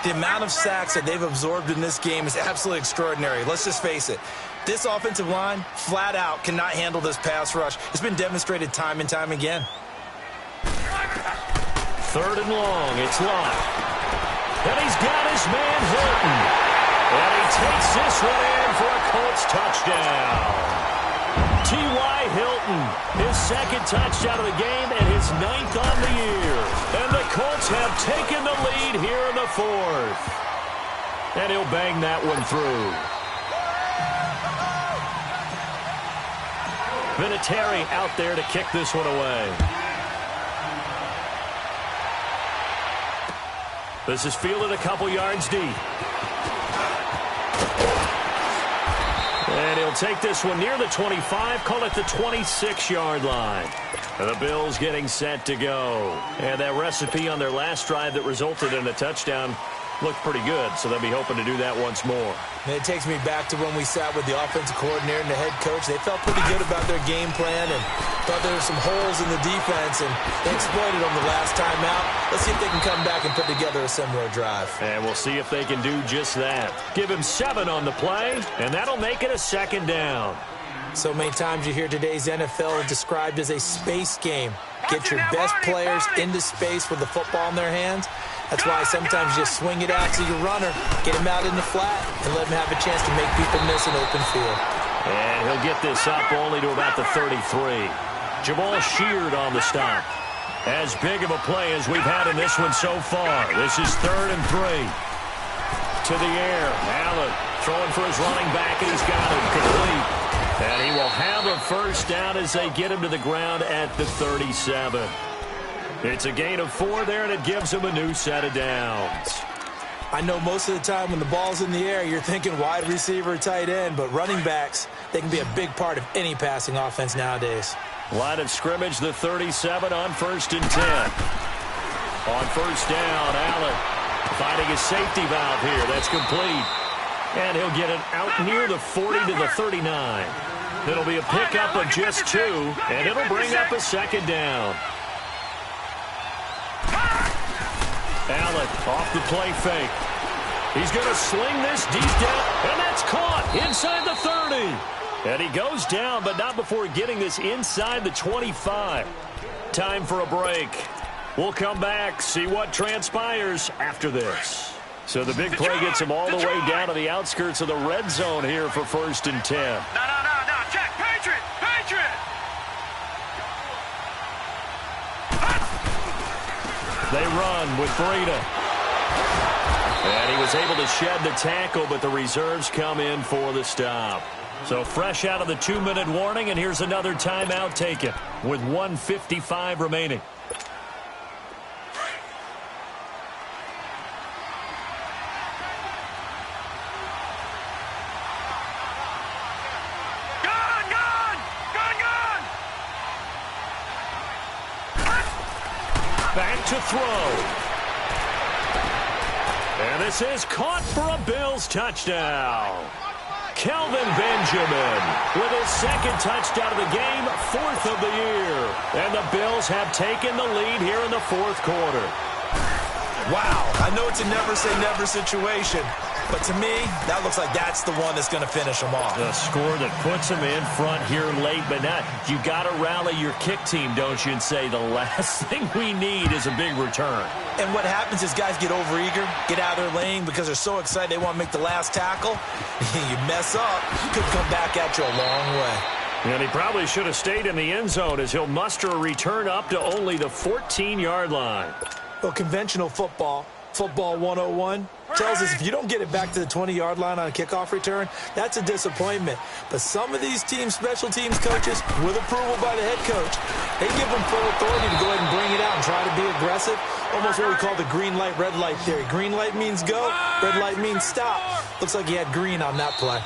The amount of sacks that they've absorbed in this game is absolutely extraordinary. Let's just face it. This offensive line, flat out, cannot handle this pass rush. It's been demonstrated time and time again. 3rd and long. It's Locke. And he's got his man Hilton. And he takes this one in for a Colts touchdown. T.Y. Hilton, his 2nd touchdown of the game and his 9th on the year. And the Colts have taken the lead here in the 4th. And he'll bang that one through. Vinatieri out there to kick this one away. This is fielded a couple yards deep. And he'll take this one near the 25, call it the 26-yard line. The Bills getting set to go. And that recipe on their last drive that resulted in a touchdown looked pretty good, so they'll be hoping to do that once more. And it takes me back to when we sat with the offensive coordinator and the head coach. They felt pretty good about their game plan and thought there were some holes in the defense, and they exploited them the last time out. Let's see if they can come back and put together a similar drive. And we'll see if they can do just that. Give him 7 on the play, and that'll make it a 2nd down. So many times you hear today's NFL described as a space game. Get your best players into space with the football in their hands. That's why sometimes you just swing it out to your runner, get him out in the flat, and let him have a chance to make people miss an open field. And he'll get this up only to about the 33. Jamal Sheard on the stop. As big of a play as we've had in this one so far. This is 3rd and 3. To the air. Allen throwing for his running back, and he's got it complete. And he will have a 1st down as they get him to the ground at the 37. It's a gain of 4 there, and it gives him a new set of downs. I know most of the time when the ball's in the air, you're thinking wide receiver, tight end, but running backs, they can be a big part of any passing offense nowadays. Line of scrimmage, the 37 on 1st and 10. On 1st down, Allen finding his safety valve here. That's complete. And he'll get it out near the 40 to the 39. It'll be a pickup of just 2, and it'll bring up a 2nd down. Allen off the play fake. He's going to sling this deep down, and that's caught inside the 30. And he goes down, but not before getting this inside the 25. Time for a break. We'll come back, see what transpires after this. So the big play gets him all the way down to the outskirts of the red zone here for 1st and 10. No. Check. Patriot. They run with Breida. And he was able to shed the tackle, but the reserves come in for the stop. So fresh out of the 2-minute warning, and here's another timeout taken with 1:55 remaining. Gun! Back to throw. And this is caught for a Bills touchdown. Kelvin Benjamin with his second touchdown of the game, 4th of the year. And the Bills have taken the lead here in the 4th quarter. Wow, I know it's a never-say-never situation, but to me, that looks like that's the one that's going to finish them off. The score that puts them in front here late, but not. You got to rally your kick team, don't you, and say the last thing we need is a big return. And what happens is guys get overeager, get out of their lane because they're so excited they want to make the last tackle. You mess up, could come back at you a long way. And he probably should have stayed in the end zone as he'll muster a return up to only the 14-yard line. Well, conventional football 101, tells us if you don't get it back to the 20-yard line on a kickoff return, that's a disappointment. But some of these teams, special teams coaches, with approval by the head coach, they give them full authority to go ahead and bring it out and try to be aggressive. Almost what we call the green light, red light theory. Green light means go, red light means stop. Looks like he had green on that play.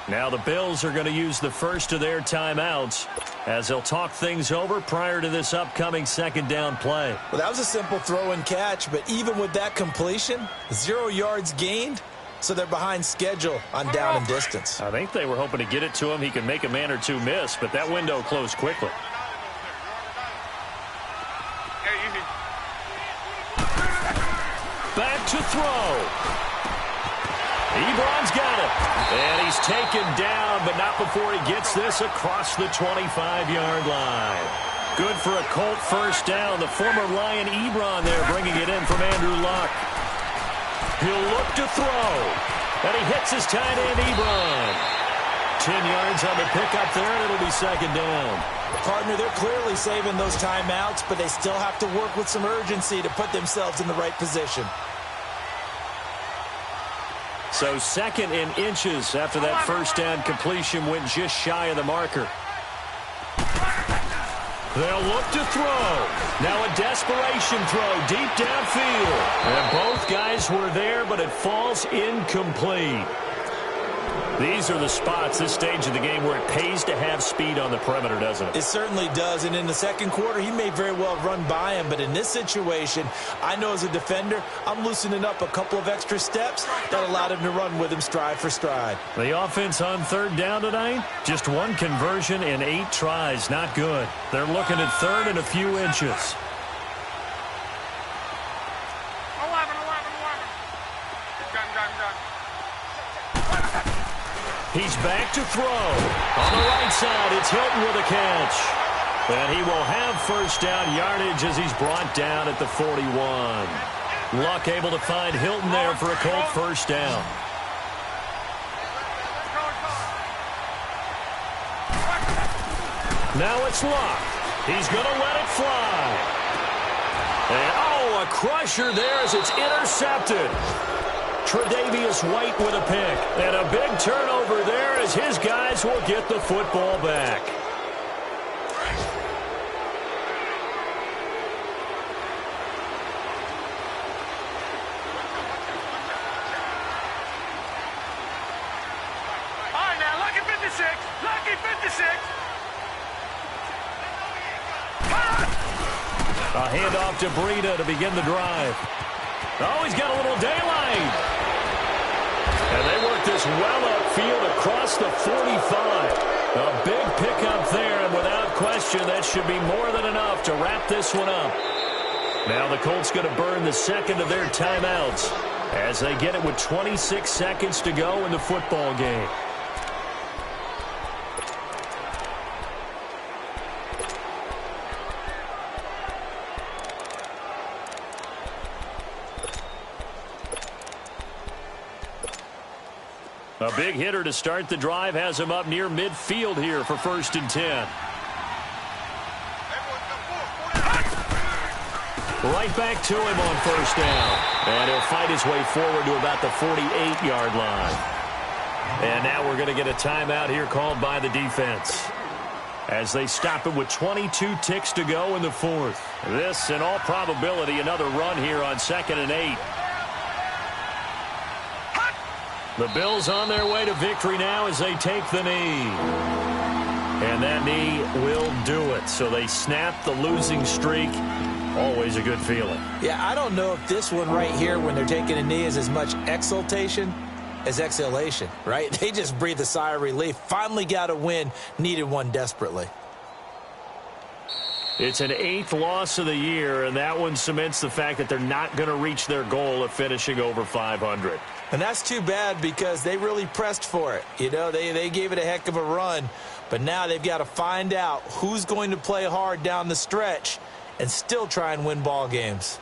Now the Bills are going to use the first of their timeouts as they'll talk things over prior to this upcoming second down play. Well, that was a simple throw and catch, but even with that completion, 0 yards gained, so they're behind schedule on down and distance. I think they were hoping to get it to him. He could make a man or two miss, but that window closed quickly. Back to throw. Ebron's got it. And he's taken down, but not before he gets this across the 25-yard line. Good for a Colt first down. The former Lion Ebron there bringing it in from Andrew Luck. He'll look to throw. And he hits his tight end, Ebron. 10 yards on the pickup there, and it'll be second down. Partner, they're clearly saving those timeouts, but they still have to work with some urgency to put themselves in the right position. So second in inches after that first down completion went just shy of the marker. They'll look to throw. Now a desperation throw deep downfield. And both guys were there, but it falls incomplete. These are the spots, this stage of the game, where it pays to have speed on the perimeter, doesn't it? It certainly does, and in the second quarter, he may very well run by him, but in this situation, I know as a defender, I'm loosening up a couple of extra steps that allowed him to run with him stride for stride. The offense on third down tonight, just one conversion in 8 tries, not good. They're looking at third and a few inches. He's back to throw. On the right side, it's Hilton with a catch. And he will have first down yardage as he's brought down at the 41. Luck able to find Hilton there for a Colt first down. Now it's Luck. He's going to let it fly. And, a crusher there as it's intercepted. Tre'Davious White with a pick. And a big turnover there as his guys will get the football back. All right, now, lucky 56. Lucky 56. A handoff to Breida to begin the drive. Oh, he's got a little daylight. And they work this well upfield across the 45. A big pickup there, and without question, that should be more than enough to wrap this one up. Now the Colts going to burn the second of their timeouts as they get it with 26 seconds to go in the football game. A big hitter to start the drive has him up near midfield here for 1st and 10. Right back to him on first down. And he'll fight his way forward to about the 48-yard line. And now we're going to get a timeout here called by the defense as they stop it with 22 ticks to go in the 4th. This, in all probability, another run here on 2nd and 8. The Bills on their way to victory now as they take the knee. And that knee will do it. So they snap the losing streak Always a good feeling. Yeah, I don't know if this one right here, when they're taking a knee, is as much exultation as exhalation, right? They just breathe a sigh of relief. Finally got a win, needed one desperately. It's an 8th loss of the year, and that one cements the fact that they're not going to reach their goal of finishing over 500. And that's too bad because they really pressed for it. You know, they gave it a heck of a run, but now they've got to find out who's going to play hard down the stretch and still try and win ball games.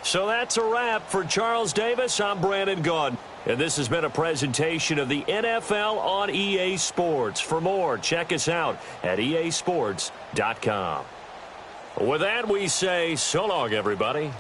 So that's a wrap for Charles Davis. I'm Brandon Gaudin, and this has been a presentation of the NFL on EA Sports. For more, check us out at easports.com. With that, we say so long, everybody.